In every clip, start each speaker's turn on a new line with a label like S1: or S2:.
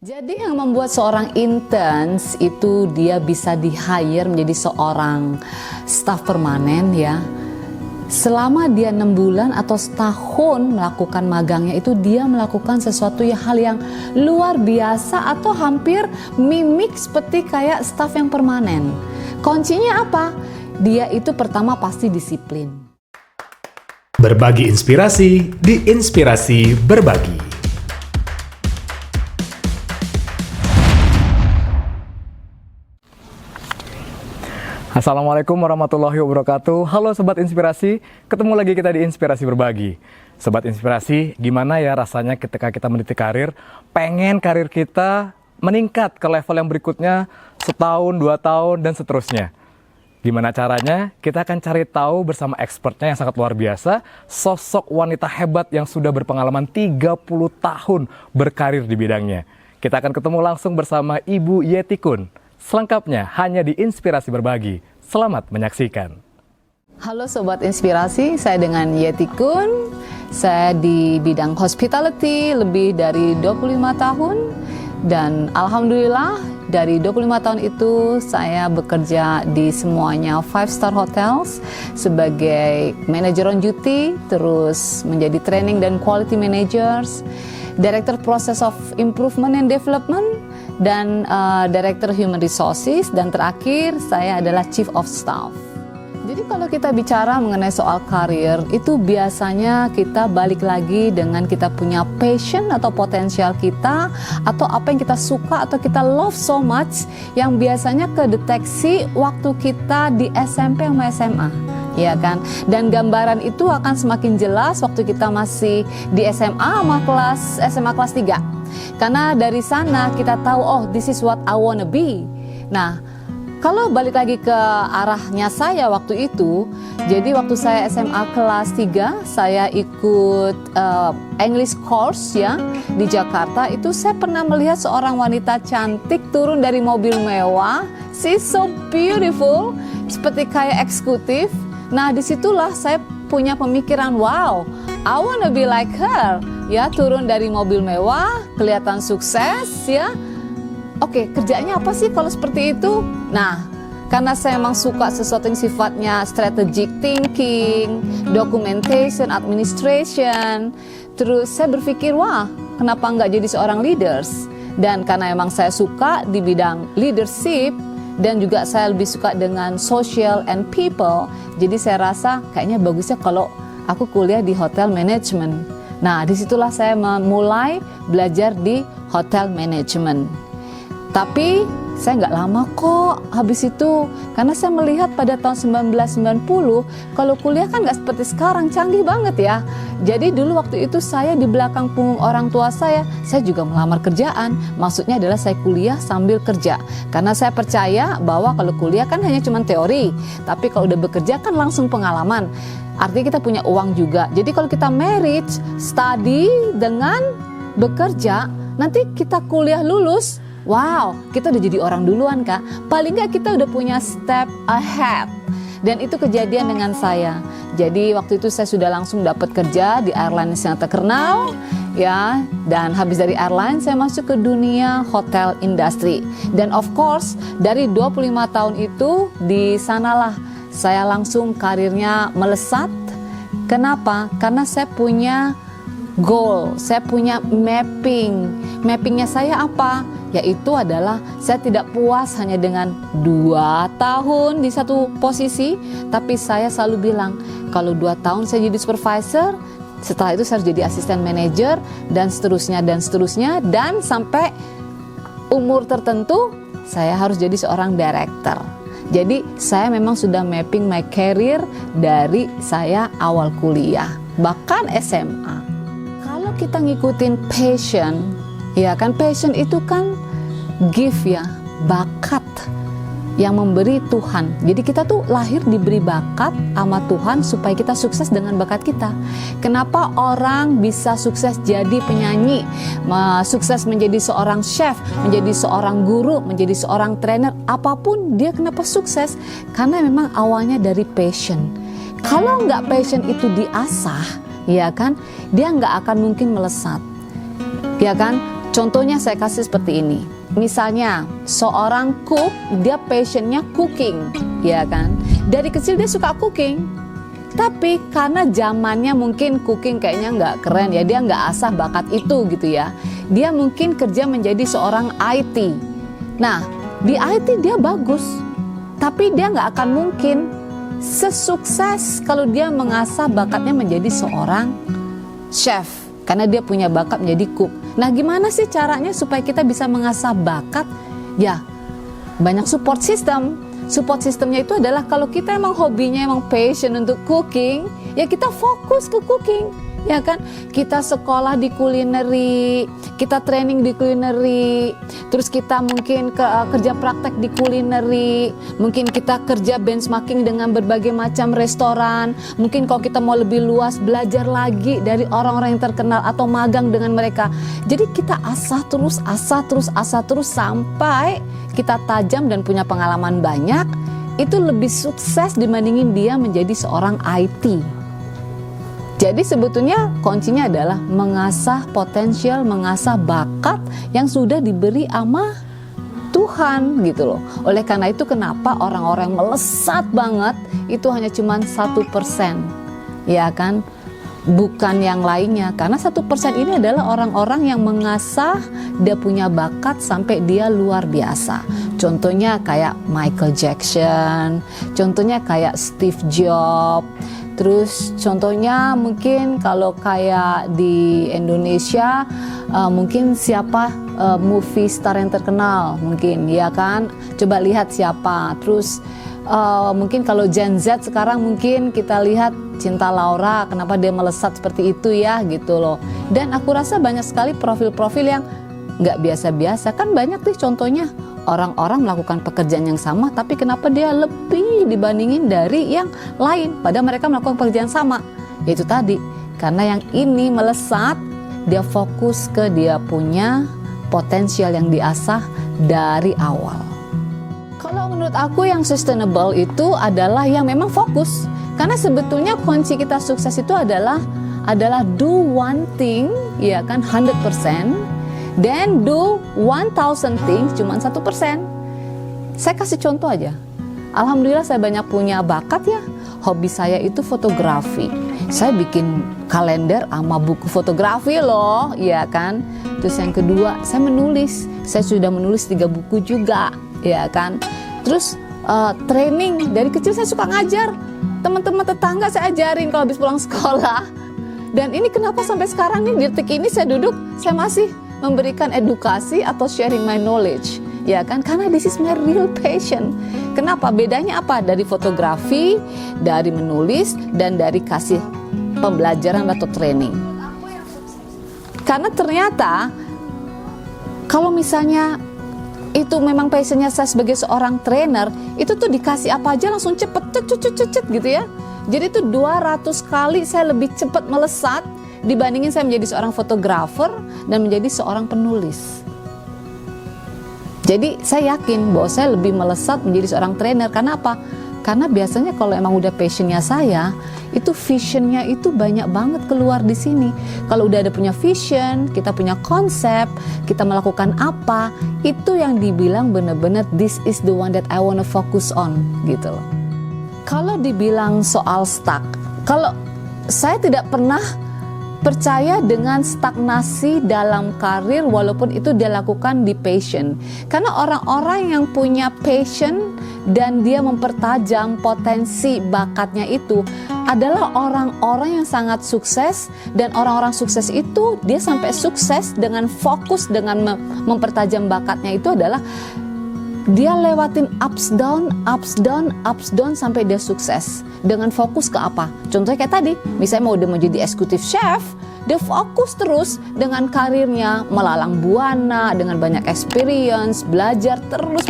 S1: Jadi yang membuat seorang interns itu dia bisa di-hire menjadi seorang staf permanen ya. Selama dia 6 bulan atau setahun melakukan magangnya itu dia melakukan sesuatu hal yang luar biasa atau hampir mimik seperti kayak staf yang permanen. Kuncinya apa? Dia itu pertama pasti disiplin.
S2: Berbagi inspirasi di Inspirasi Berbagi.
S3: Assalamualaikum warahmatullahi wabarakatuh. Halo Sobat Inspirasi, ketemu lagi kita di Inspirasi Berbagi. Sobat Inspirasi, gimana ya rasanya ketika kita meniti karir, pengen karir kita meningkat ke level yang berikutnya setahun, 2 tahun, dan seterusnya. Gimana caranya? Kita akan cari tahu bersama expertnya yang sangat luar biasa, sosok wanita hebat yang sudah berpengalaman 30 tahun berkarir di bidangnya. Kita akan ketemu langsung bersama Ibu Yeti Kun. Selengkapnya hanya di Inspirasi Berbagi. Selamat menyaksikan.
S1: Halo Sobat Inspirasi, saya dengan Yeti Kun. Saya di bidang hospitality lebih dari 25 tahun. Dan Alhamdulillah dari 25 tahun itu saya bekerja di semuanya 5-star hotels sebagai manager on duty, terus menjadi training dan quality managers, director process of improvement and development, dan Director Human Resources, dan terakhir saya adalah Chief of Staff. Jadi kalau kita bicara mengenai soal karir, itu biasanya kita balik lagi dengan kita punya passion atau potensial kita, atau apa yang kita suka atau kita love so much, yang biasanya kedeteksi waktu kita di SMP sama SMA. Ya kan, dan gambaran itu akan semakin jelas waktu kita masih di SMA kelas 3. Karena dari sana kita tahu, oh this is what I wanna be. Nah, kalau balik lagi ke arahnya saya waktu itu, jadi waktu saya SMA kelas 3, saya ikut English course ya di Jakarta. Itu saya pernah melihat seorang wanita cantik turun dari mobil mewah. She's so beautiful, seperti kayak eksekutif. Nah, disitulah saya punya pemikiran, wow, I wanna be like her. Ya, turun dari mobil mewah, kelihatan sukses ya. Oke, kerjanya apa sih kalau seperti itu? Nah, karena saya memang suka sesuatu yang sifatnya strategic thinking, documentation, administration. Terus saya berpikir, wah, kenapa nggak jadi seorang leaders? Dan karena memang saya suka di bidang leadership, dan juga saya lebih suka dengan social and people, jadi saya rasa kayaknya bagusnya kalau aku kuliah di hotel management. Nah, disitulah saya mulai belajar di hotel management. Tapi saya nggak lama kok habis itu, karena saya melihat pada tahun 1990 kalau kuliah kan nggak seperti sekarang, canggih banget ya. Jadi dulu waktu itu saya di belakang punggung orang tua saya juga melamar kerjaan. Maksudnya adalah saya kuliah sambil kerja, karena saya percaya bahwa kalau kuliah kan hanya cuma teori, tapi kalau udah bekerja kan langsung pengalaman. Artinya kita punya uang juga. Jadi kalau kita marriage, study dengan bekerja, nanti kita kuliah lulus, wow, kita udah jadi orang duluan Kak. Paling nggak kita udah punya step ahead. Dan itu kejadian dengan saya. Jadi waktu itu saya sudah langsung dapat kerja di airlines yang terkenal ya. Dan habis dari airline saya masuk ke dunia hotel industry. Dan of course dari 25 tahun itu di sanalah saya langsung karirnya melesat. Kenapa? Karena saya punya goal, saya punya mapping. Mappingnya saya apa? Yaitu adalah saya tidak puas hanya dengan 2 tahun di satu posisi, tapi saya selalu bilang, kalau 2 tahun saya jadi supervisor, setelah itu saya harus jadi asisten manager, dan seterusnya, dan sampai umur tertentu, saya harus jadi seorang director. Jadi saya memang sudah mapping my career dari saya awal kuliah, bahkan SMA. Kalau kita ngikutin passion, ya kan, passion itu kan gift ya, bakat yang memberi Tuhan. Jadi kita tuh lahir diberi bakat sama Tuhan supaya kita sukses dengan bakat kita. Kenapa orang bisa sukses jadi penyanyi, sukses menjadi seorang chef, menjadi seorang guru, menjadi seorang trainer, apapun dia kenapa sukses? Karena memang awalnya dari passion. Kalau nggak passion itu diasah, ya kan, dia nggak akan mungkin melesat. Ya kan? Contohnya saya kasih seperti ini. Misalnya seorang cook, dia passionnya cooking, ya kan? Dari kecil dia suka cooking. Tapi karena zamannya mungkin cooking kayaknya nggak keren ya, dia nggak asah bakat itu gitu ya. Dia mungkin kerja menjadi seorang IT. Nah, di IT dia bagus, tapi dia nggak akan mungkin sesukses kalau dia mengasah bakatnya menjadi seorang chef, karena dia punya bakat menjadi cook. Nah, gimana sih caranya supaya kita bisa mengasah bakat? Ya, banyak support system. Support sistemnya itu adalah kalau kita emang hobinya, emang passion untuk cooking, ya kita fokus ke cooking, ya kan? Kita sekolah di culinary, kita training di culinary, terus kita mungkin kerja praktek di culinary, mungkin kita kerja benchmarking dengan berbagai macam restoran, mungkin kalau kita mau lebih luas belajar lagi dari orang-orang yang terkenal atau magang dengan mereka. Jadi kita asah terus sampai kita tajam dan punya pengalaman banyak, itu lebih sukses dibandingin dia menjadi seorang IT. Jadi sebetulnya kuncinya adalah mengasah potensial, mengasah bakat yang sudah diberi sama Tuhan gitu loh. Oleh karena itu kenapa orang-orang melesat banget itu hanya cuma 1%, ya kan? Bukan yang lainnya, karena 1% ini adalah orang-orang yang mengasah, dia punya bakat sampai dia luar biasa. Contohnya kayak Michael Jackson, contohnya kayak Steve Jobs, terus contohnya mungkin kalau kayak di Indonesia mungkin siapa movie star yang terkenal mungkin, ya kan? Coba lihat siapa. Terus mungkin kalau Gen Z sekarang mungkin kita lihat Cinta Laura, kenapa dia melesat seperti itu ya gitu loh. Dan aku rasa banyak sekali profil-profil yang nggak biasa-biasa. Kan banyak nih contohnya orang-orang melakukan pekerjaan yang sama, tapi kenapa dia lebih dibandingin dari yang lain, padahal mereka melakukan pekerjaan sama. Yaitu tadi, karena yang ini melesat, dia fokus ke dia punya potensial yang diasah dari awal. Kalau menurut aku yang sustainable itu adalah yang memang fokus. Karena sebetulnya kunci kita sukses itu adalah do one thing, ya kan, 100%, then do 1000 things cuma 1%. Saya kasih contoh aja. Alhamdulillah saya banyak punya bakat ya. Hobi saya itu fotografi. Saya bikin kalender sama buku fotografi loh, ya kan. Terus yang kedua, saya menulis. Saya sudah menulis 3 buku juga, ya kan. Terus training, dari kecil saya suka ngajar. Teman-teman tetangga saya ajarin kalau habis pulang sekolah. Dan ini kenapa sampai sekarang nih, di detik ini saya duduk, saya masih memberikan edukasi atau sharing my knowledge, ya kan? Karena this is my real passion. Kenapa? Bedanya apa? Dari fotografi, dari menulis, dan dari kasih pembelajaran atau training. Karena ternyata kalau misalnya itu memang passionnya saya sebagai seorang trainer, itu tuh dikasih apa aja langsung cepet gitu ya. Jadi itu 200 kali saya lebih cepat melesat dibandingin saya menjadi seorang fotografer dan menjadi seorang penulis. Jadi saya yakin bahwa saya lebih melesat menjadi seorang trainer. Karena apa? Karena biasanya kalau emang udah passionnya saya, itu visionnya itu banyak banget keluar di sini. Kalau udah ada punya vision, kita punya konsep, kita melakukan apa, itu yang dibilang benar-benar this is the one that I wanna focus on gitu loh. Kalau dibilang soal stuck, kalau saya tidak pernah percaya dengan stagnasi dalam karir walaupun itu dia lakukan di passion. Karena orang-orang yang punya passion dan dia mempertajam potensi bakatnya itu adalah orang-orang yang sangat sukses. Dan orang-orang sukses itu dia sampai sukses dengan fokus, dengan mempertajam bakatnya itu adalah dia lewatin ups down sampai dia sukses. Dengan fokus ke apa? Contohnya kayak tadi, misalnya mau dia mau jadi eksekutif chef, dia fokus terus dengan karirnya, melalang buana, dengan banyak experience, belajar terus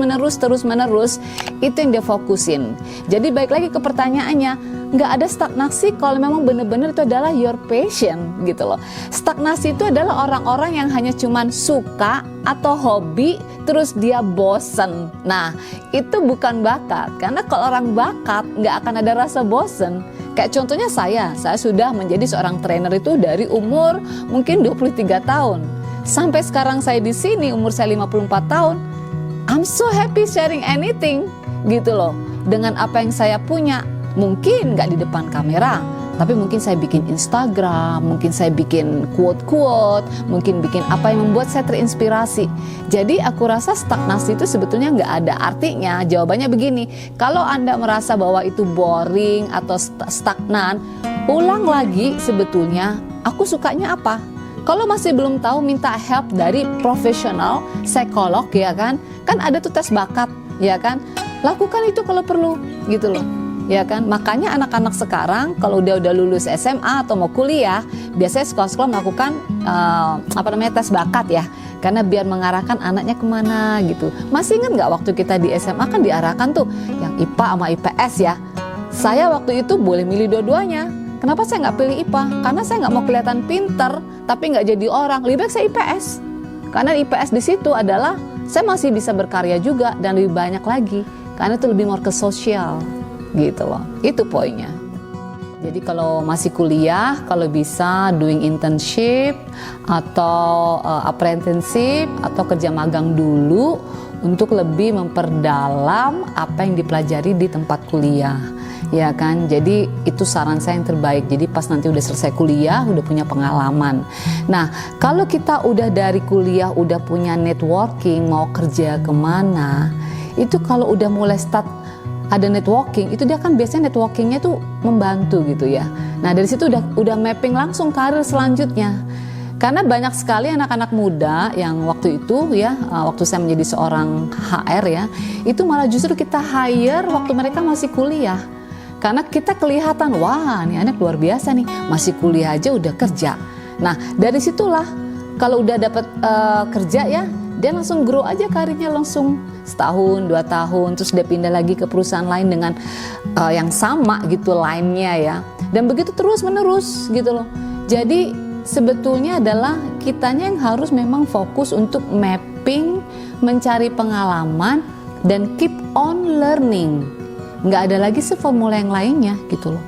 S1: menerus, itu yang dia fokusin. Jadi balik lagi ke pertanyaannya, nggak ada stagnasi kalau memang benar-benar itu adalah your passion gitu loh. Stagnasi itu adalah orang-orang yang hanya cuman suka atau hobi terus dia bosen. Nah, itu bukan bakat. Karena kalau orang bakat nggak akan ada rasa bosen. Kayak contohnya saya sudah menjadi seorang trainer itu dari umur mungkin 23 tahun. sampai sekarang saya di sini umur saya 54 tahun, I'm so happy sharing anything gitu loh. Dengan apa yang saya punya, mungkin nggak di depan kamera, tapi mungkin saya bikin Instagram, mungkin saya bikin quote-quote, mungkin bikin apa yang membuat saya terinspirasi. Jadi aku rasa stagnasi itu sebetulnya nggak ada artinya. Jawabannya begini, kalau Anda merasa bahwa itu boring atau stagnan, ulang lagi sebetulnya aku sukanya apa. Kalau masih belum tahu, minta help dari profesional, psikolog ya kan. Kan ada tuh tes bakat ya kan. Lakukan itu kalau perlu gitu loh. Ya kan, makanya anak-anak sekarang kalau udah lulus SMA atau mau kuliah, biasanya sekolah-sekolah melakukan tes bakat ya, karena biar mengarahkan anaknya kemana gitu. Masih ingat nggak waktu kita di SMA kan diarahkan tuh yang IPA sama IPS ya. Saya waktu itu boleh milih dua-duanya. Kenapa saya nggak pilih IPA? Karena saya nggak mau kelihatan pinter tapi nggak jadi orang. Lebih baik saya IPS, karena IPS di situ adalah saya masih bisa berkarya juga dan lebih banyak lagi, karena itu lebih more ke sosial. Gitu loh, itu poinnya. Jadi kalau masih kuliah, kalau bisa doing internship atau apprenticeship atau kerja magang dulu untuk lebih memperdalam apa yang dipelajari di tempat kuliah, ya kan. Jadi itu saran saya yang terbaik. Jadi pas nanti udah selesai kuliah, udah punya pengalaman. Nah, kalau kita udah dari kuliah udah punya networking, mau kerja kemana, itu kalau udah mulai start ada networking, itu dia kan biasanya networkingnya tuh membantu gitu ya. Nah dari situ udah mapping langsung karir selanjutnya. Karena banyak sekali anak-anak muda yang waktu itu ya, waktu saya menjadi seorang HR ya, itu malah justru kita hire waktu mereka masih kuliah. Karena kita kelihatan, wah ini anak luar biasa nih, masih kuliah aja udah kerja. Nah dari situlah kalau udah dapat kerja ya, dia langsung grow aja karirnya langsung setahun, 2 tahun, terus dia pindah lagi ke perusahaan lain dengan yang sama gitu lainnya ya. Dan begitu terus menerus gitu loh. Jadi sebetulnya adalah kitanya yang harus memang fokus untuk mapping, mencari pengalaman dan keep on learning. Nggak ada lagi formula yang lainnya gitu loh.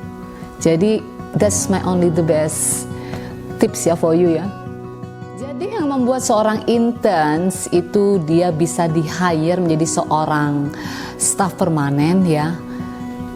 S1: Jadi that's my only the best tips ya for you ya. Jadi yang membuat seorang interns itu dia bisa di-hire menjadi seorang staf permanen ya.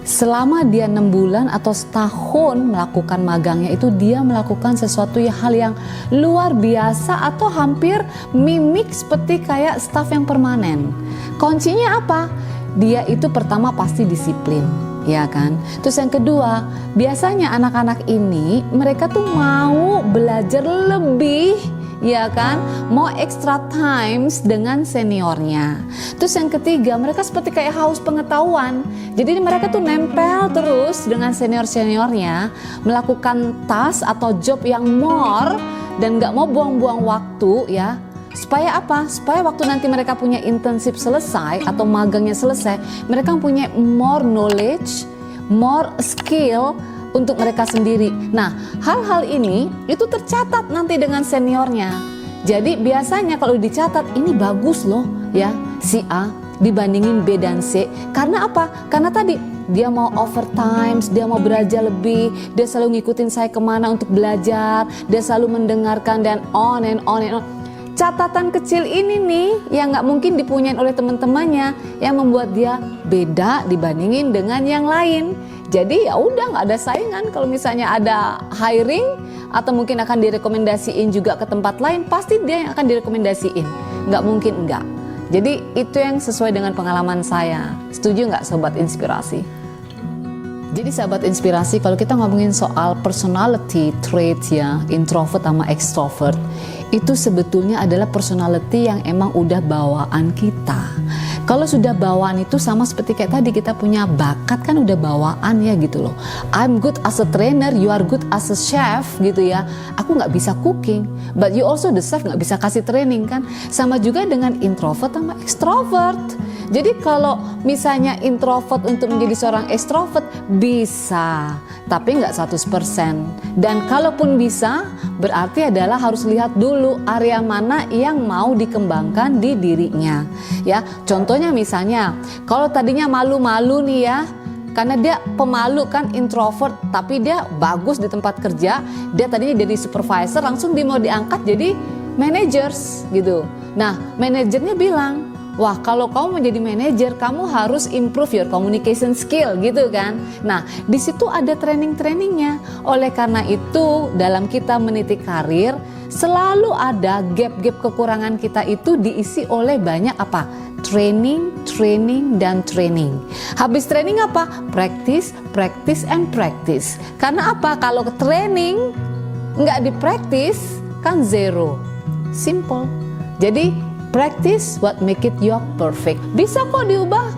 S1: Selama dia 6 bulan atau setahun melakukan magangnya itu dia melakukan sesuatu hal yang luar biasa atau hampir mimik seperti kayak staf yang permanen. Kuncinya apa? Dia itu pertama pasti disiplin. Ya kan. Terus yang kedua, biasanya anak-anak ini mereka tuh mau belajar lebih, ya kan, mau extra times dengan seniornya. Terus yang ketiga, mereka seperti kayak haus pengetahuan. Jadi mereka tuh nempel terus dengan senior-seniornya, melakukan task atau job yang more dan gak mau buang-buang waktu ya. Supaya apa? Supaya waktu nanti mereka punya internship selesai atau magangnya selesai, mereka punya more knowledge, more skill untuk mereka sendiri. Nah, hal-hal ini itu tercatat nanti dengan seniornya. Jadi biasanya kalau dicatat ini bagus loh ya si A dibandingin B dan C. Karena apa? Karena tadi dia mau overtime, dia mau belajar lebih, dia selalu ngikutin saya kemana untuk belajar, dia selalu mendengarkan dan on and on and on. Catatan kecil ini nih yang nggak mungkin dipunyain oleh teman-temannya yang membuat dia beda dibandingin dengan yang lain. Jadi ya udah nggak ada saingan. Kalau misalnya ada hiring atau mungkin akan direkomendasiin juga ke tempat lain, pasti dia yang akan direkomendasiin. Nggak mungkin enggak. Jadi itu yang sesuai dengan pengalaman saya. Setuju nggak sobat inspirasi? Jadi sahabat inspirasi, kalau kita ngomongin soal personality trait ya, introvert sama extrovert, itu sebetulnya adalah personality yang emang udah bawaan kita. Kalau sudah bawaan itu sama seperti kayak tadi kita punya bakat kan udah bawaan ya gitu loh. I'm good as a trainer, you are good as a chef gitu ya. Aku nggak bisa cooking, but you also the chef nggak bisa kasih training kan. Sama juga dengan introvert sama extrovert. Jadi kalau misalnya introvert untuk menjadi seorang extrovert bisa, tapi nggak 100%. Dan kalaupun bisa, berarti adalah harus lihat dulu area mana yang mau dikembangkan di dirinya. Ya, contohnya misalnya, kalau tadinya malu-malu nih ya, karena dia pemalu kan introvert, tapi dia bagus di tempat kerja, dia tadinya jadi supervisor, langsung dia mau diangkat jadi managers gitu. Nah, manajernya bilang, wah, kalau kamu menjadi manajer, kamu harus improve your communication skill gitu kan. Nah, di situ ada training-trainingnya. Oleh karena itu, dalam kita meniti karir, selalu ada gap-gap kekurangan kita itu diisi oleh banyak apa? Training, training, dan training. Habis training apa? Practice, practice, and practice. Karena apa? Kalau training nggak dipraktis, kan zero. Simple. Jadi, practice what make it your perfect. Bisa kok diubah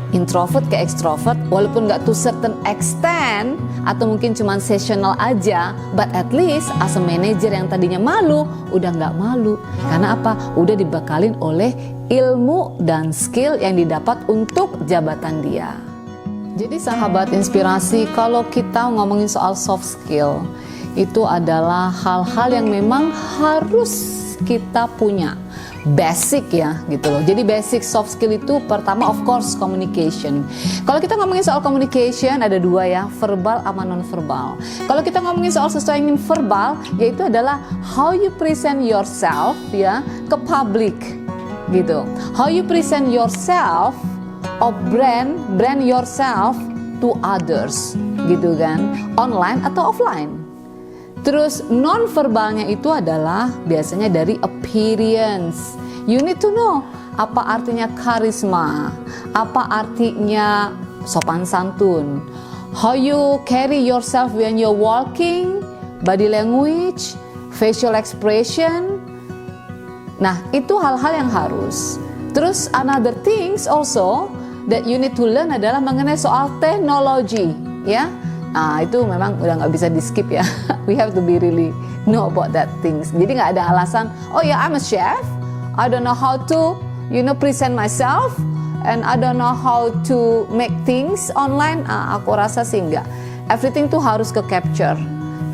S1: introvert ke extrovert, walaupun nggak to certain extent atau mungkin cuma seasonal aja, but at least as a manager yang tadinya malu, udah nggak malu. Karena apa? Udah dibekalin oleh ilmu dan skill yang didapat untuk jabatan dia. Jadi sahabat inspirasi, kalau kita ngomongin soal soft skill, itu adalah hal-hal yang memang harus kita punya. Basic ya gitu loh. Jadi basic soft skill itu pertama of course communication. Kalau kita ngomongin soal communication ada dua ya, verbal sama non-verbal. Kalau kita ngomongin soal sesuatu yang verbal, yaitu adalah how you present yourself ya ke public gitu. How you present yourself or brand yourself to others gitu kan, online atau offline. Terus non-verbalnya itu adalah biasanya dari appearance. You need to know apa artinya karisma, apa artinya sopan santun, how you carry yourself when you're walking, body language, facial expression. Nah, itu hal-hal yang harus. Terus another things also that you need to learn adalah mengenai soal teknologi, ya. Nah, itu memang udah nggak bisa di skip ya. We have to be really know about that things. Jadi nggak ada alasan, oh ya I'm a chef, I don't know how to present myself, and I don't know how to make things online. Aku rasa sih nggak. Everything tuh harus ke capture.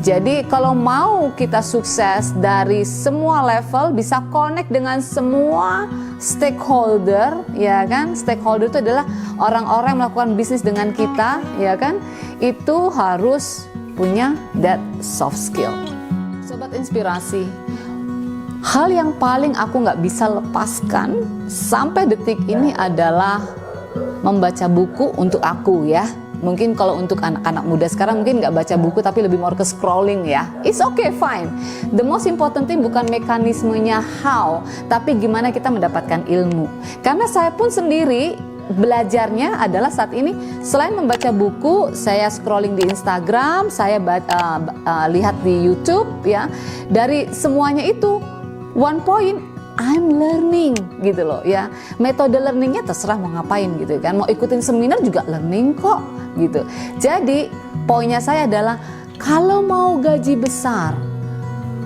S1: Jadi kalau mau kita sukses dari semua level, bisa connect dengan semua stakeholder, ya kan? Stakeholder itu adalah orang-orang yang melakukan bisnis dengan kita, ya kan? Itu harus punya that soft skill. Sobat inspirasi, hal yang paling aku nggak bisa lepaskan sampai detik ini adalah membaca buku untuk aku ya. Mungkin kalau untuk anak-anak muda sekarang mungkin nggak baca buku tapi lebih more ke scrolling ya. It's okay, fine. The most important thing bukan mekanismenya how, tapi gimana kita mendapatkan ilmu. Karena saya pun sendiri belajarnya adalah saat ini selain membaca buku, saya scrolling di Instagram, saya lihat di YouTube ya. Dari semuanya itu one point I'm learning gitu loh ya. Metode learningnya terserah mau ngapain gitu kan. Mau ikutin seminar juga learning kok gitu. Jadi poinnya saya adalah kalau mau gaji besar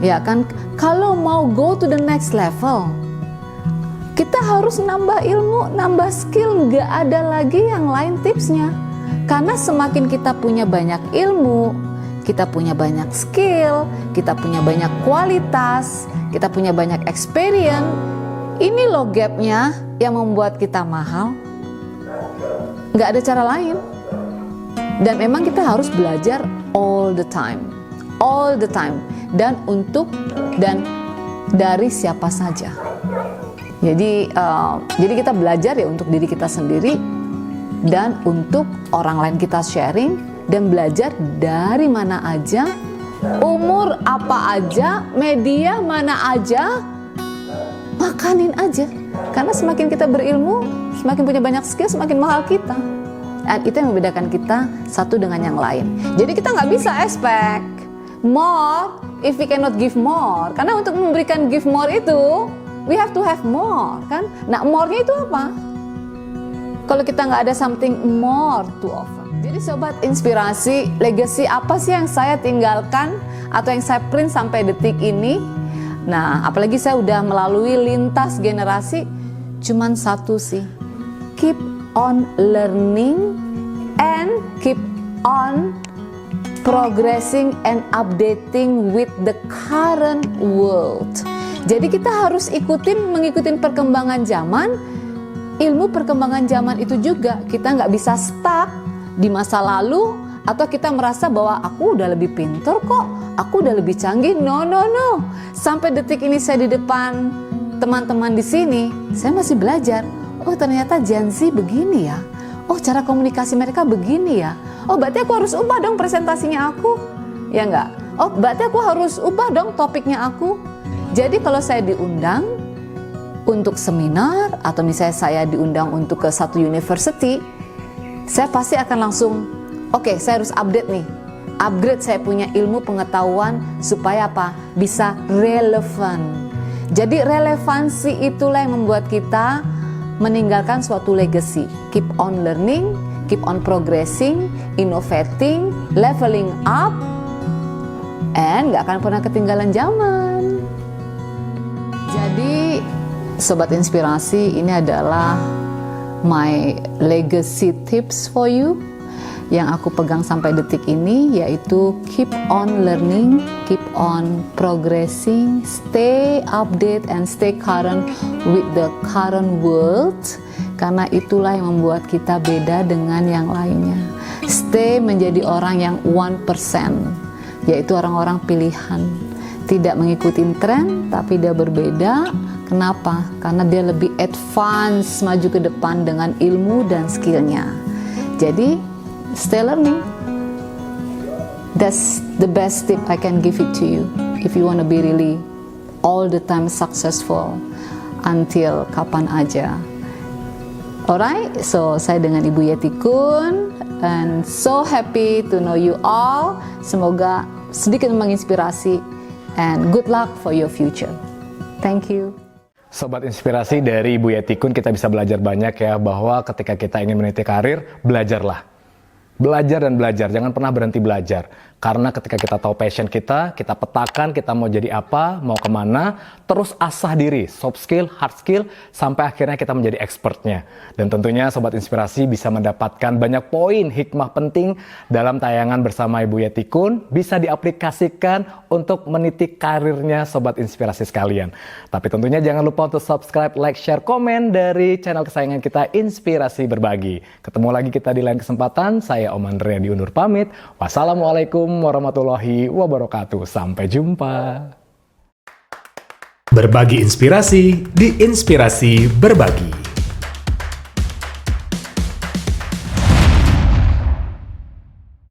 S1: ya kan, kalau mau go to the next level, kita harus nambah ilmu, nambah skill. Nggak ada lagi yang lain tipsnya. Karena semakin kita punya banyak ilmu, kita punya banyak skill, kita punya banyak kualitas, kita punya banyak experience. Ini loh gapnya yang membuat kita mahal. Nggak ada cara lain. Dan memang kita harus belajar all the time. All the time. Dan dari siapa saja. Jadi kita belajar ya untuk diri kita sendiri dan untuk orang lain kita sharing, dan belajar dari mana aja, umur apa aja, media mana aja, makanin aja. Karena semakin kita berilmu, semakin punya banyak skill, semakin mahal kita. Dan itu yang membedakan kita satu dengan yang lain. Jadi kita nggak bisa expect more if we cannot give more. Karena untuk memberikan give more itu, we have to have more, kan? Nah, more-nya itu apa? Kalau kita nggak ada something more to offer. Jadi sobat inspirasi, legacy apa sih yang saya tinggalkan atau yang saya print sampai detik ini? Nah, apalagi saya udah melalui lintas generasi, cuman satu sih. Keep on learning and keep on progressing and updating with the current world. Jadi kita harus mengikuti perkembangan zaman. Ilmu perkembangan zaman itu juga kita nggak bisa stuck di masa lalu, atau kita merasa bahwa aku udah lebih pintar kok, aku udah lebih canggih. No. Sampai detik ini saya di depan teman-teman di sini, saya masih belajar. Oh, ternyata Gen Z begini ya. Oh, cara komunikasi mereka begini ya. Oh, berarti aku harus ubah dong presentasinya aku. Ya enggak? Oh, berarti aku harus ubah dong topiknya aku. Jadi kalau saya diundang untuk seminar atau misalnya saya diundang untuk ke satu university, saya pasti akan langsung, oke, saya harus update nih. Upgrade saya punya ilmu pengetahuan supaya apa? Bisa relevan. Jadi relevansi itulah yang membuat kita meninggalkan suatu legacy. Keep on learning, keep on progressing, innovating, leveling up, and gak akan pernah ketinggalan zaman. Jadi Sobat Inspirasi, ini adalah my legacy tips for you yang aku pegang sampai detik ini, yaitu keep on learning, keep on progressing, stay update and stay current with the current world, karena itulah yang membuat kita beda dengan yang lainnya. Stay menjadi orang yang 1%, yaitu orang-orang pilihan, tidak mengikuti tren tapi dia berbeda. Kenapa? Karena dia lebih advance, maju ke depan dengan ilmu dan skillnya. Jadi stay learning. That's the best tip I can give it to you if you want to be really all the time successful until kapan aja. Alright, so saya dengan Ibu Yeti Kun and so happy to know you all. Semoga sedikit menginspirasi and good luck for your future. Thank you.
S3: Sobat Inspirasi, dari Ibu Yeti Kun kita bisa belajar banyak ya, bahwa ketika kita ingin meniti karir, belajarlah. Belajar dan belajar, jangan pernah berhenti belajar. Karena ketika kita tahu passion kita petakan kita mau jadi apa, mau kemana, terus asah diri, soft skill, hard skill, sampai akhirnya kita menjadi expertnya. Dan tentunya Sobat Inspirasi bisa mendapatkan banyak poin hikmah penting dalam tayangan bersama Ibu Yeti Kun, bisa diaplikasikan untuk meniti karirnya Sobat Inspirasi sekalian. Tapi tentunya jangan lupa untuk subscribe, like, share, komen dari channel kesayangan kita Inspirasi Berbagi. Ketemu lagi kita di lain kesempatan, saya Om Andrea diundur pamit. Wassalamualaikum warahmatullahi wabarakatuh. Sampai jumpa.
S2: Berbagi inspirasi di Inspirasi Berbagi.